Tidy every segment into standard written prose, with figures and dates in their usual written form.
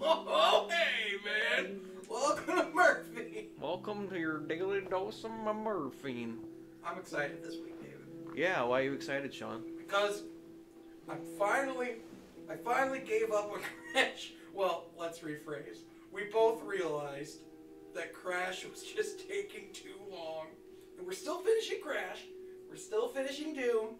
Oh, hey, man. Welcome to Murphy. Welcome to your daily dose of morphine. I'm excited this week, David. Yeah, why are you excited, Sean? Because I finally gave up on Crash. Well, let's rephrase. We both realized that Crash was just taking too long. And we're still finishing Crash. We're still finishing Doom.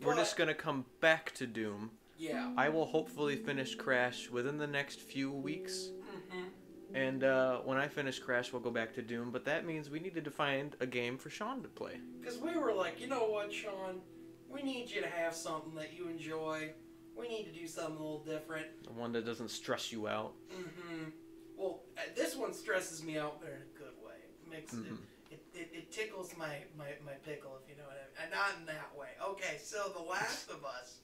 We're just gonna come back to Doom. Yeah. I will hopefully finish Crash within the next few weeks. And when I finish Crash, we'll go back to Doom. But that means we needed to find a game for Sean to play. Because we were like, you know what, Sean? We need you to have something that you enjoy. We need to do something a little different. One that doesn't stress you out. Well, this one stresses me out, but in a good way. It makes it tickles my pickle, if you know what I mean. Not in that way. Okay, so The Last of Us.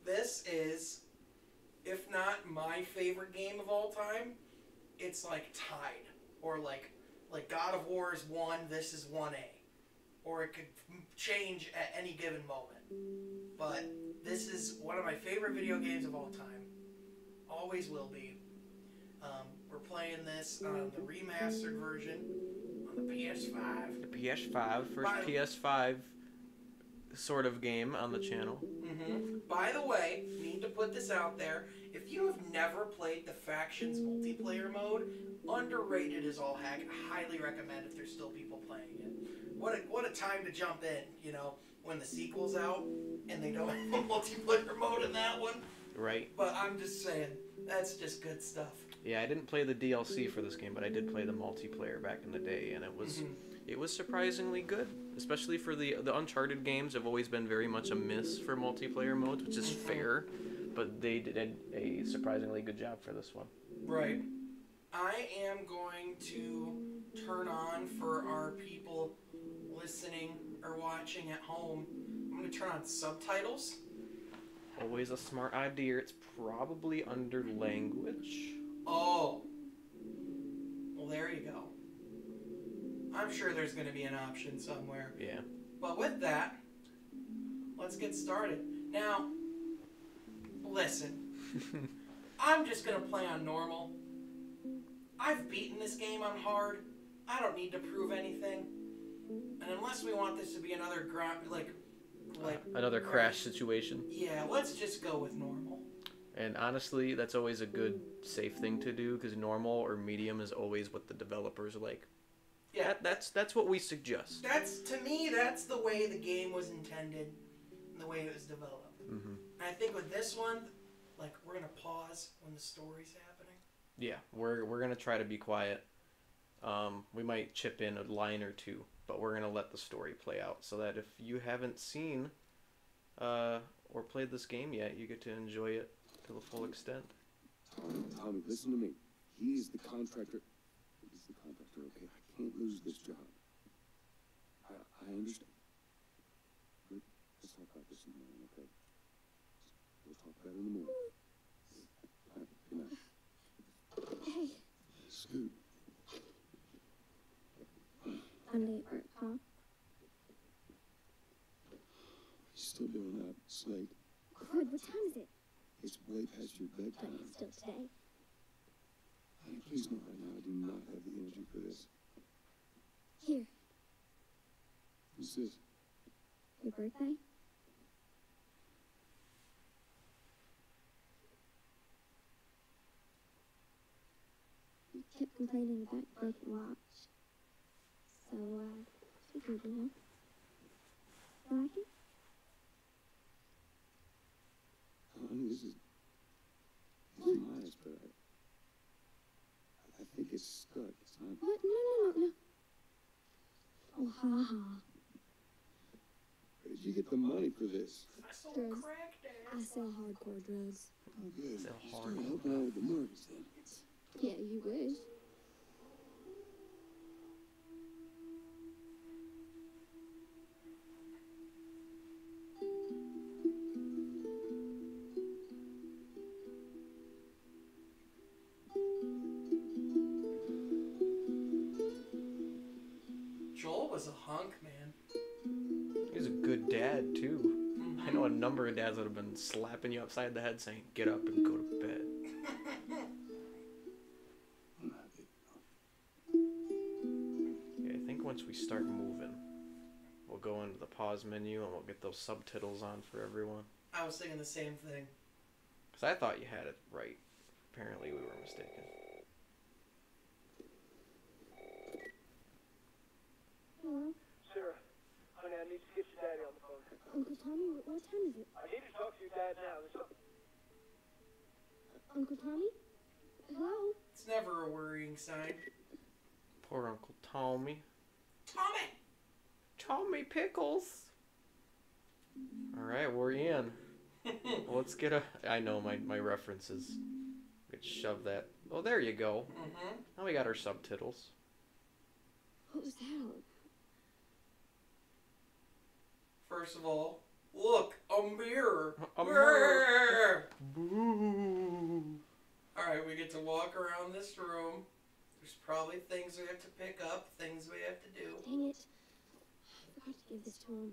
This is, if not my favorite game of all time, it's like tied. Or like God of War is 1, this is 1A. Or it could change at any given moment. But this is one of my favorite video games of all time. Always will be. We're playing this on the remastered version on the PS5. The PS5, first PS5 sort of game on the channel. By the way, need to put this out there. If you have never played the Factions multiplayer mode, underrated as all heck. Highly recommend if there's still people playing it. What a time to jump in, you know, when the sequel's out and they don't have a multiplayer mode in that one. Right. But I'm just saying, that's just good stuff. Yeah, I didn't play the DLC for this game, but I did play the multiplayer back in the day, and it was surprisingly good. Especially for the Uncharted games have always been very much a miss for multiplayer modes, which is fair, but they did a surprisingly good job for this one. Right. I am going to turn on, for our people listening or watching at home, I'm going to turn on subtitles. Always a smart idea. It's probably under language. Oh. Well, there you go. I'm sure there's going to be an option somewhere. Yeah. But with that, let's get started. Now, listen. I'm just going to play on normal. I've beaten this game on hard. I don't need to prove anything. And unless we want this to be another another Crash situation. Yeah, let's just go with normal. And honestly, that's always a good, safe thing to do, because normal or medium is always what the developers like. Yeah, that's what we suggest. To me, that's the way the game was intended, and the way it was developed. And I think with this one, like, we're gonna pause when the story's happening. Yeah, we're gonna try to be quiet. We might chip in a line or two, but we're gonna let the story play out, so that if you haven't seen or played this game yet, you get to enjoy it to the full extent. Tommy, listen to me. He's the contractor. He's the contractor, okay? I can't lose this job. I understand. Let's talk about this in the morning, okay? We'll talk about it in the morning. All right, good night. Hey. Scoot. I'm late work, huh? You still doing that? It's late. Good, what time is it? It's way past your But bedtime. it's still today. Honey, please know right now I do not have the energy for this. Here, What's this? your birthday? You kept complaining about your broken watch. So, figured, you know. You like it? Honey, this is nice, but I think it's stuck. It's not. What? No. Oh, ha ha. Where did you get the money for this? I sold Drugs. crack, Dad. I sell hardcore drugs. Oh, good. So You hard. started helping out with the mortgage then. Yeah, you wish. Joel was a hunk, man. He's a good dad too. I know a number of dads would have been slapping you upside the head saying, get up and go to bed. Okay, I think once we start moving, we'll go into the pause menu and we'll get those subtitles on for everyone. I was thinking the same thing. Because I thought you had it right. Apparently we were mistaken. Hello? Sarah, honey, I need to get your daddy on the phone. Uncle Tommy, what time is it? I need to talk to your dad now. Uncle Tommy? Hello? It's never a worrying sign. Poor Uncle Tommy. Tommy! Tommy Pickles! Alright, we're in. Let's get a... I know my references. Let's shove that... Oh, there you go. Mm-hmm. Now we got our subtitles. What was that all about? First of all, look, a mirror. A mirror. Grrr. Boo! Alright, we get to walk around this room. There's probably things we have to pick up, things we have to do. Dang it. I forgot to give this to him.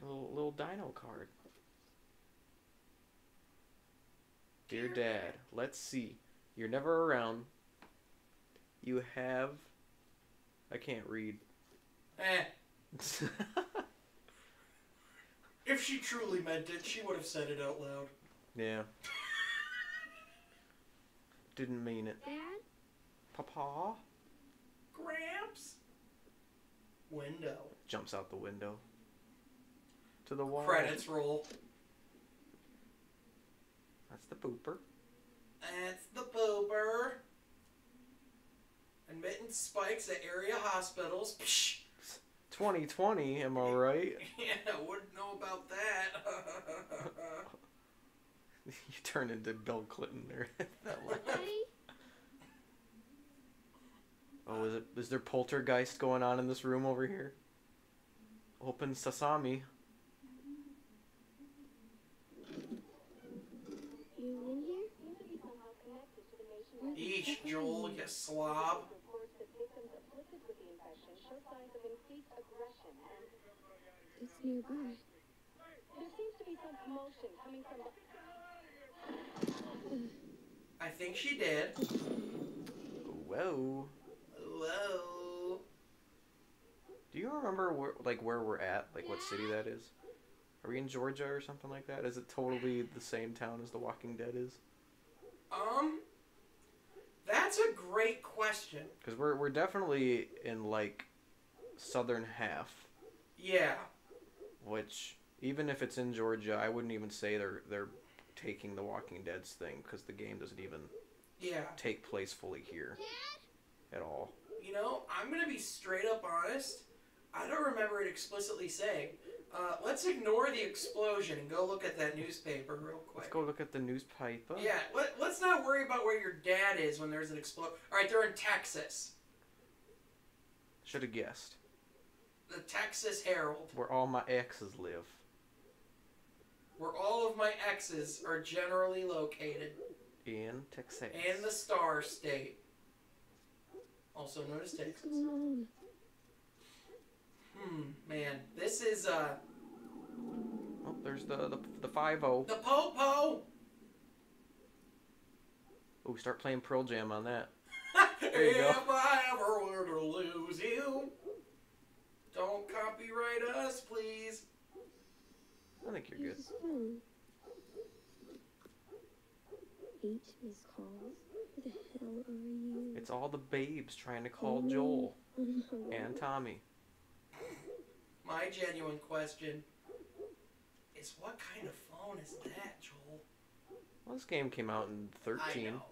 A little dino card. Dear Dad, let's see. You're never around. You have... I can't read. If she truly meant it, she would have said it out loud. Yeah. Didn't mean it. Dad? Papa? Gramps? Window. Jumps out the window. To the wall. Credits roll. That's the pooper. That's the pooper. Admitting spikes at area hospitals. Psh. 2020, am I right? Yeah, wouldn't know about that. You turn into Bill Clinton there. That one. Daddy? Oh, is there poltergeist going on in this room over here? Open sesame. You in here? Eesh, Joel, you slob. It's nearby. There seems to be some commotion coming from the... I think she did. Whoa. Whoa. Do you remember where we're at? Like what city that is? Are we in Georgia or something like that? Is it totally the same town as The Walking Dead is? That's a great question. Because we're definitely in like southern half. Yeah. Which even if it's in Georgia, I wouldn't even say they're taking The Walking Dead's thing because the game doesn't even take place fully here at all. You know, I'm gonna be straight up honest. I don't remember it explicitly saying. Let's ignore the explosion and go look at that newspaper real quick. Let's go look at the newspaper. Yeah, let's not worry about where your dad is when there's an explosion. Alright, they're in Texas. Should have guessed. The Texas Herald. Where all my exes live. Where all of my exes are generally located. In Texas. And the Star State. Also known as Texas. What's going on? Man, this is, Oh, there's the 5-0. the Popo! Oh, start playing Pearl Jam on that. There you go. If I ever were to lose you, don't copyright us, please. I think you're good. This is fun. 8 missed calls. Who the hell are you? It's all the babes trying to call Joel and Tommy. My genuine question is, what kind of phone is that, Joel? Well, this game came out in 13. I know.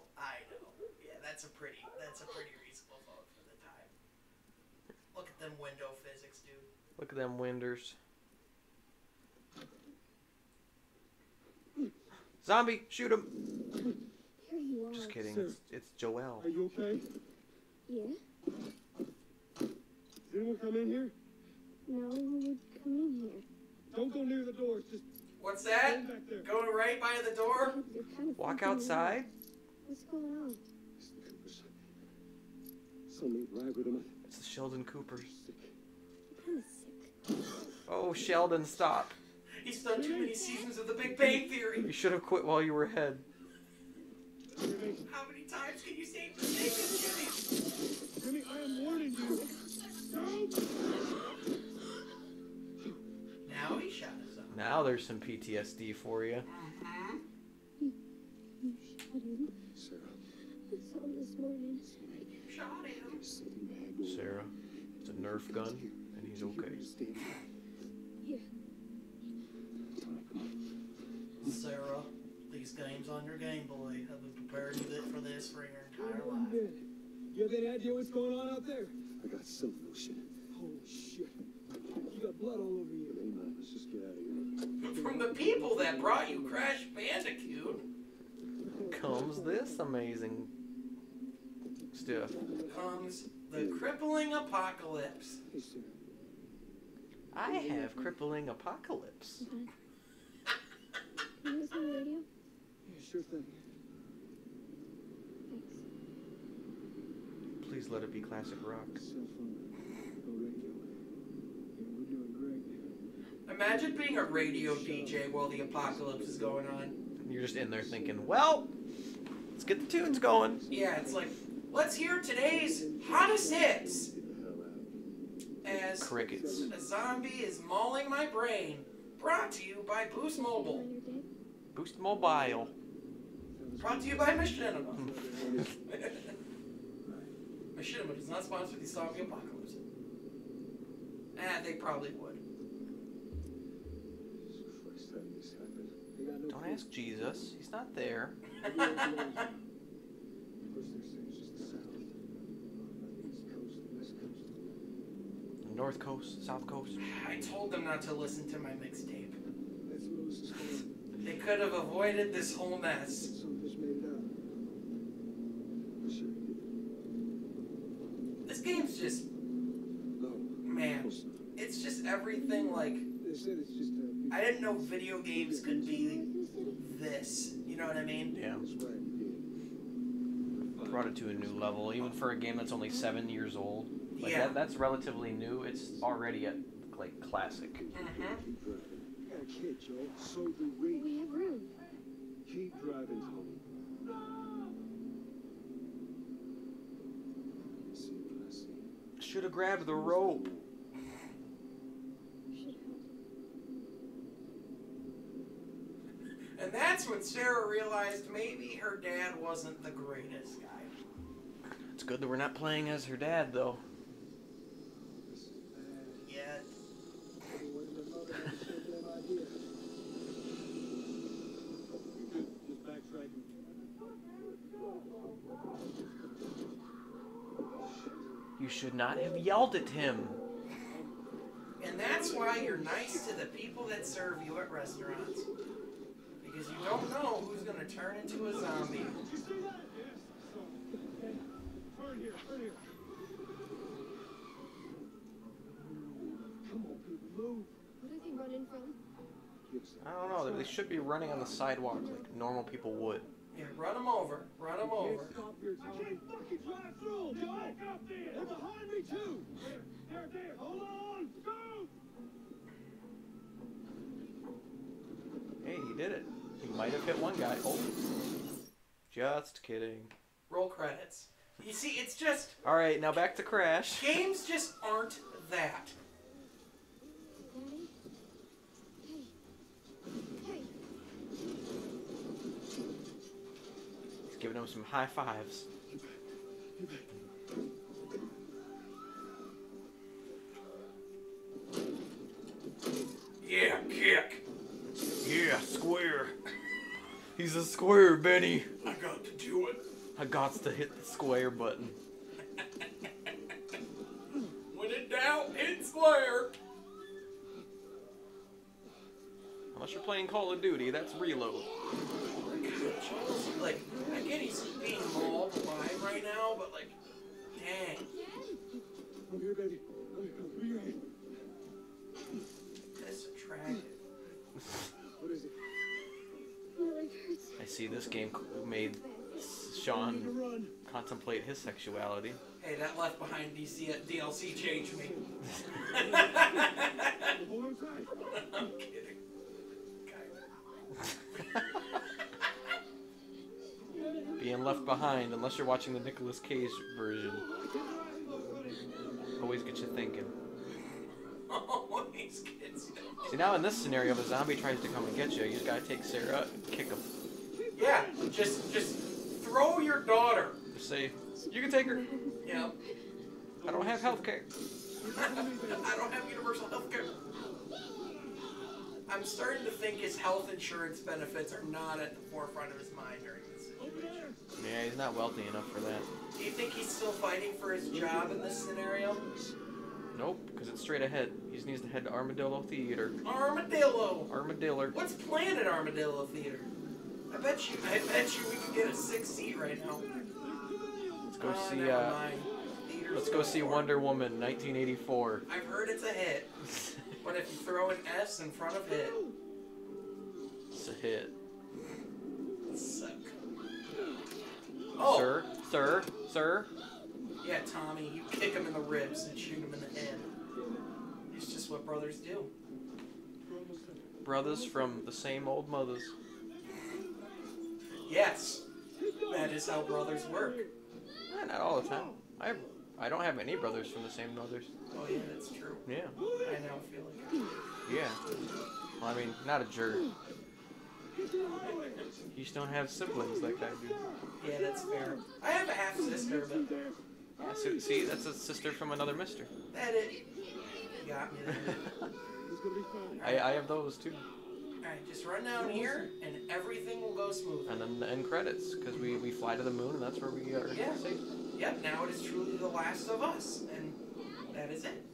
Yeah, that's a pretty reasonable phone for the time. Look at them window physics, dude. Look at them winders. Zombie, shoot him! Here you are. Just kidding. Sir. It's Joel. Are you okay? Yeah? Did anyone come in here? No one would come in here. Don't go near the doors. Just What's that? stand back there. Going right by the door? You're kind of Walk freaking me out. outside. What's going on? It's the Coopers. Something right with them. It's the Sheldon Coopers. Sick. I'm kind of sick. Oh, Sheldon, stop. He's done too many seasons of The Big Bang Theory. You should have quit while you were ahead. How many times can you say this, Jimmy? Jimmy, I am warning you. Now he shot us up. Now there's some PTSD for you. You shot him. Sarah, I saw him this morning. You shot him. sleeping bag. Sarah, it's a Nerf gun, and he's okay. Yeah. Sarah, these games on your Game Boy have been preparing you for this for your entire life. You have any idea what's going on out there? I got some notion. Holy shit. You got blood all over you. Hey man, let's just get out of here. From the people that brought you Crash Bandicoot Comes this amazing stuff. comes the crippling apocalypse. Hey Sarah, I have crippling apocalypse. Can you listen on the radio? yeah, sure thing. Thanks. Please let it be classic rock. Cell phone, no radio. Yeah, we're doing great. Imagine being a radio DJ while the apocalypse is going on. You're just in there thinking, well, let's get the tunes going. Yeah, it's like, let's hear today's hottest hits. Get the hell out. As Crickets. a zombie is mauling my brain. Brought to you by Boost Mobile. On your day? Boost Mobile. Brought to you by Machinima. Machinima does not sponsor the zombie apocalypse. They probably would. Jesus Christ, how did this happen? They got no Don't ask Jesus. He's not there. Of course they're saying it's just the south. East coast, the west coast. North Coast, South Coast. I told them not to listen to my mixtape. That's what it was for. They could have avoided this whole mess. Some fish made it out. I'm sure he did. This game's just, No, of man, course not. it's just everything like, They said it's just I didn't know video games could be In the city? this. You know what I mean? Yeah. That's right, he did. Brought it to a new level, even for a game that's only 7 years old. Like Yeah. that's relatively new. It's already a like classic. Mm-hmm. Keep driving. You got a kid, Joel. So do we. We have room. Keep driving, Tony. See what I see. Should have grabbed the rope. Should have. And that's when Sarah realized maybe her dad wasn't the greatest guy. It's good that we're not playing as her dad, though. Yet. Maybe wasn't her mother had the same damn idea. Just backtracking. You should not have yelled at him. And that's why you're nice to the people that serve you at restaurants. Because you don't know who's going to turn into a zombie. Did you see that? Yes. Okay. Turn here. Turn here. Come on, people, move. What are they running from? Give us I don't know. They should be running on the sidewalk like normal people would. Yeah, run them over. Run them over. Can't stop here, Tony. I can't fucking drive through, Joe. Up there. They're behind me, too. There. Hold on. Go. Hey, he did it. He might have hit one guy. Oh. Just kidding. Roll credits. You see, it's just, Alright, now back to Crash. games just aren't that. Daddy? Hey. He's giving him some high fives. Yeah, kick. Yeah, square. He's a square, Benny. I got to do it. I got to hit the square button. When in doubt, hit square. Unless you're playing Call of Duty, that's reload. Like, I get he's being mauled alive right now, but like, dang. I'm here, baby. I'm here. That's tragic. What is it? My leg hurts. I see this game made I need to Sean run. contemplate his sexuality. Hey, that Left Behind DLC changed me. Hold on tight. I'm kidding. Being left behind, unless you're watching the Nicolas Cage version, always gets you thinking. Always gets you. See, now in this scenario, if a zombie tries to come and get you, you just gotta take Sarah and kick him. Yeah, just throw your daughter. Just say, you can take her. Yeah. I don't have health care. I don't have universal health care. I'm starting to think his health insurance benefits are not at the forefront of his mind during this situation. Yeah, he's not wealthy enough for that. Do you think he's still fighting for his job in this scenario? Nope, because it's straight ahead. He just needs to head to Armadillo Theater. Armadillo! Armadillo. What's planned at Armadillo Theater? I bet you we could get a 6th seat right now. Let's go see, never mind. Theater's let's go see full. Wonder Woman, 1984. I've heard it's a hit, but if you throw an S in front of hit, It's a hit. suck. Oh! Sir. Yeah, Tommy, you kick him in the ribs and shoot him in the head. It's just what brothers do. Brothers from the same old mothers. Yes, that is how brothers work. Not all the time. I don't have any brothers from the same mothers. Oh yeah, that's true. Yeah. I now feel like it. Yeah. Well, I mean, not a jerk. You just don't have siblings like I do. Yeah, that's fair. I have a half sister, but Yeah, so, see, that's a sister from another mister. that it. You got me there. I have those too. Alright, just run down here and everything will go smoothly. And then the end credits, because we fly to the moon and that's where we are Yeah. safe. Yep, now it is truly The Last of Us, and that is it.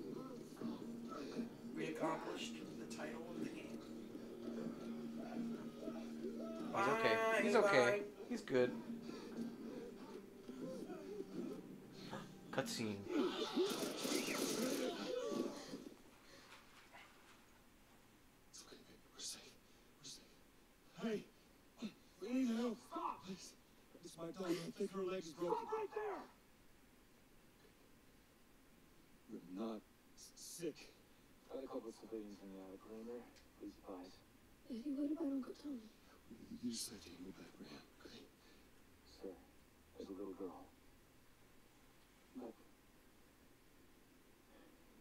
We accomplished the title of the game. He's okay. Bye, He's okay. bye. He's good. Cutscene. We're safe. We're safe. Hey, we need help. Stop. Please. This is my daughter. I think her leg is broken. Stop right there. We're not sick. Got a couple civilians in the outer perimeter. Please advise. Daddy, what about Uncle Tom? You just said you go back, Graham. Okay? Sir, there's a little girl. Look.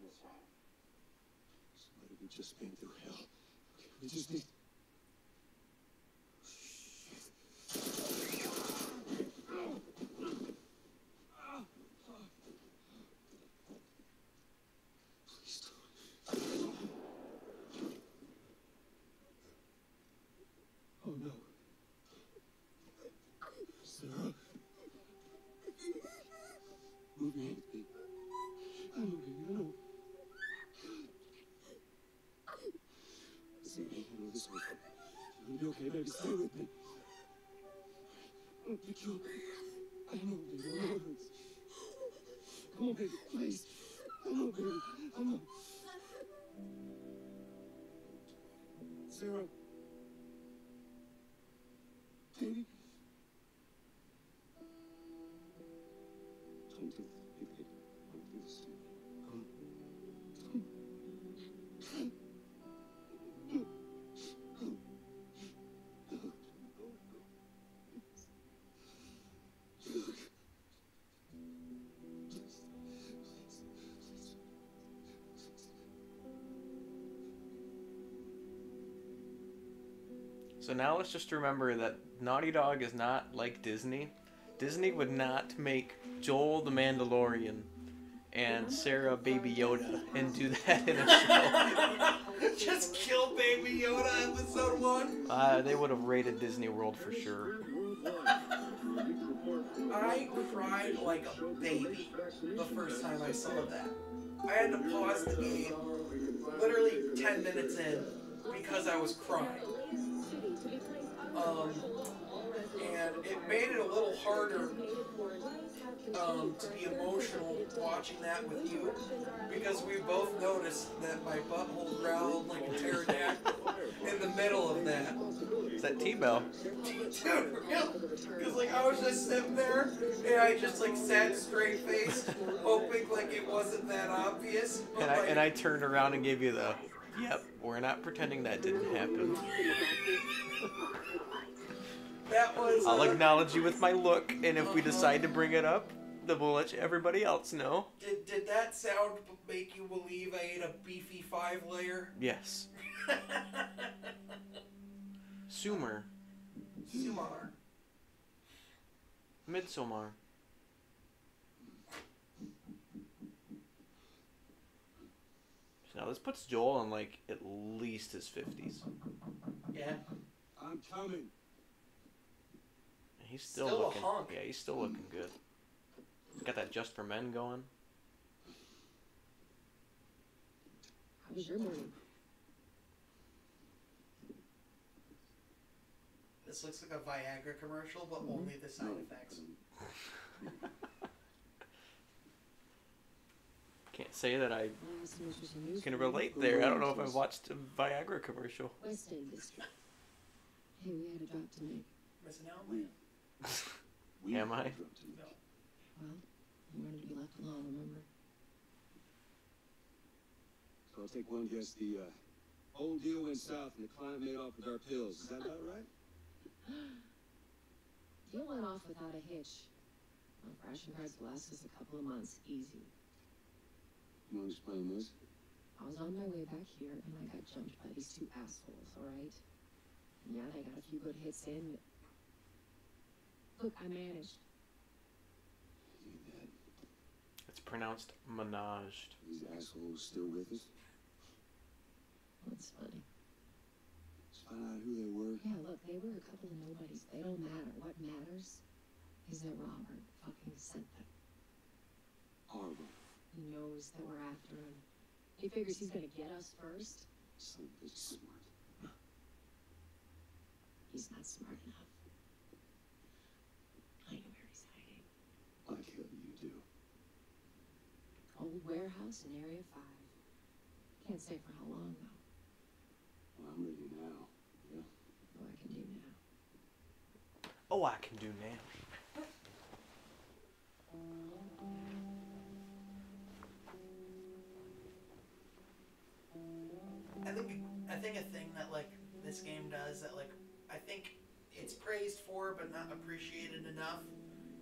Yes, sir. Somebody, we just been through hell. Okay, we just need... Please don't. Oh no. Sarah. Move your hands, baby. I know, baby, I know. Listen, baby, I know this way. You're gonna be okay, baby. Stay with me. I'm gonna pick you up. I know, baby. I know it hurts. Come on, baby, please. Come on, baby. Come on. Sarah. Baby. Don't do this, baby. Don't do this to me. Come on. So now let's just remember that Naughty Dog is not like Disney. Disney would not make Joel the Mandalorian and Sarah Baby Yoda and do that in a show. Just kill Baby Yoda episode 1. They would have raided Disney World for sure. I cried like a baby the first time I saw that. I had to pause the game literally 10 minutes in because I was crying. And it made it a little harder to be emotional watching that with you because we both noticed that my butthole growled like a pterodactyl in the middle of that. It's that T-Bell. Dude, really? Because, like, I was just sitting there, and I just, like, sat straight-faced, hoping, like, it wasn't that obvious. But, And I turned around and gave you the, yep, we're not pretending that didn't happen. that was... I'll acknowledge you with my look, and if we decide to bring it up, then we'll let everybody else know. Did that sound make you believe I ate a beefy 5-layer? Yes. Sumer. Sumar. Midsommar. So now this puts Joel in like at least his 50s. Yeah. I'm coming. He's still Still a looking. hunk. Yeah, he's still looking good. Got that Just for Men going. How was your morning? This looks like a Viagra commercial, but only the side effects. Can't say that I Last interesting news can from relate there. I don't know if I've watched a Viagra commercial. West End District. Hey, we had a drop to make. Missing out, man. Am I? No. Well, you wanted to be left alone, remember? So I'll take one guess. The whole deal went south and the client made off with our pills. Is that about right? Deal went off without a hitch. Well, ration cards last us a couple of months, easy. You want to explain this? I was on my way back here and I got jumped by these two assholes, alright? Yeah, they got a few good hits in. Look, I managed. You did. It's pronounced menaged. These assholes still with us? What's funny? Let's find out who they were. Yeah, look, they were a couple of nobodies. They don't matter. What matters is that Robert fucking sent them. Horrible. He knows that we're after him. He figures he's gonna get us first. Son of a bitch is smart. He's not smart enough. I know where he's hiding. Like hell you do. Old warehouse in Area 5. Can't say for how long, though. Well, I'm ready now. Yeah. What I can do now. Oh, I can do now. I think a thing that like this game does that like I think it's praised for but not appreciated enough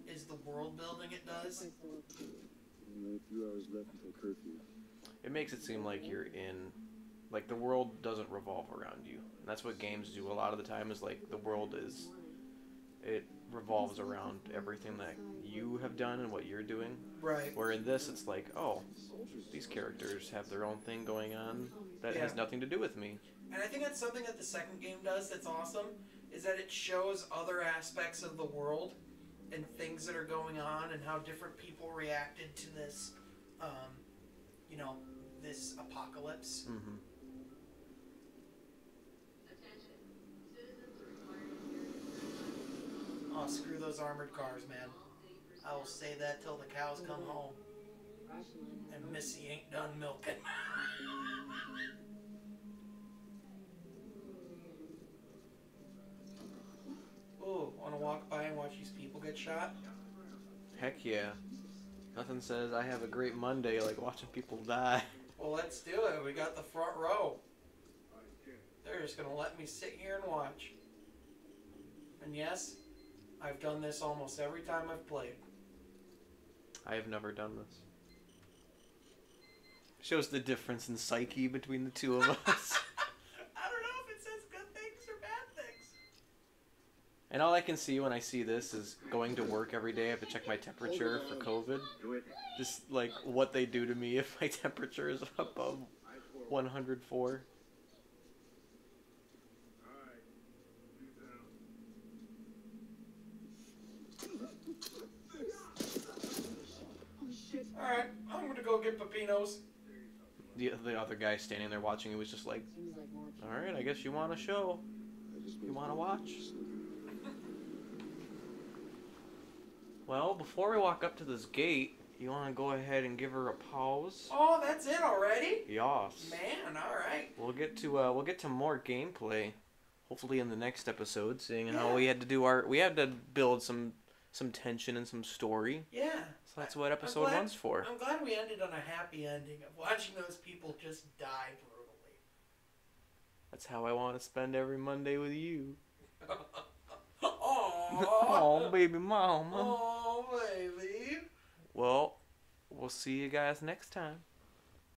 is the world building it does. Only a few hours left until curfew. It makes it seem like you're in, like the world doesn't revolve around you. And that's what games do a lot of the time is like the world is, it revolves around everything that you have done and what you're doing. Right. Where in this it's like, oh, these characters have their own thing going on that has nothing to do with me. And I think that's something that the second game does that's awesome, is that it shows other aspects of the world and things that are going on and how different people reacted to this, you know, this apocalypse. Mm-hmm. Oh, screw those armored cars, man. I will say that till the cows come home. And Missy ain't done milking. Ooh, wanna walk by and watch these people get shot? Heck yeah. Nothing says I have a great Monday like watching people die. Well, let's do it. We got the front row. They're just gonna let me sit here and watch. And yes, I've done this almost every time I've played. I have never done this. Shows the difference in psyche between the two of us. I don't know if it says good things or bad things. And all I can see when I see this is going to work every day. I have to check my temperature for COVID. Just like what they do to me if my temperature is above 104. Alright, I'm gonna go get Pepinos. The other guy standing there watching it was just like, alright, I guess you want a show. You want to watch? Well, before we walk up to this gate, you want to go ahead and give her a pause? Oh, that's it already? Yas. Man, alright. We'll get to more gameplay hopefully in the next episode, seeing how we had to build some tension and some story. Yeah. So that's what episode 1's for. I'm glad we ended on a happy ending of watching those people just die brutally. That's how I want to spend every Monday with you. Oh, baby mama. Oh, baby. Well, we'll see you guys next time.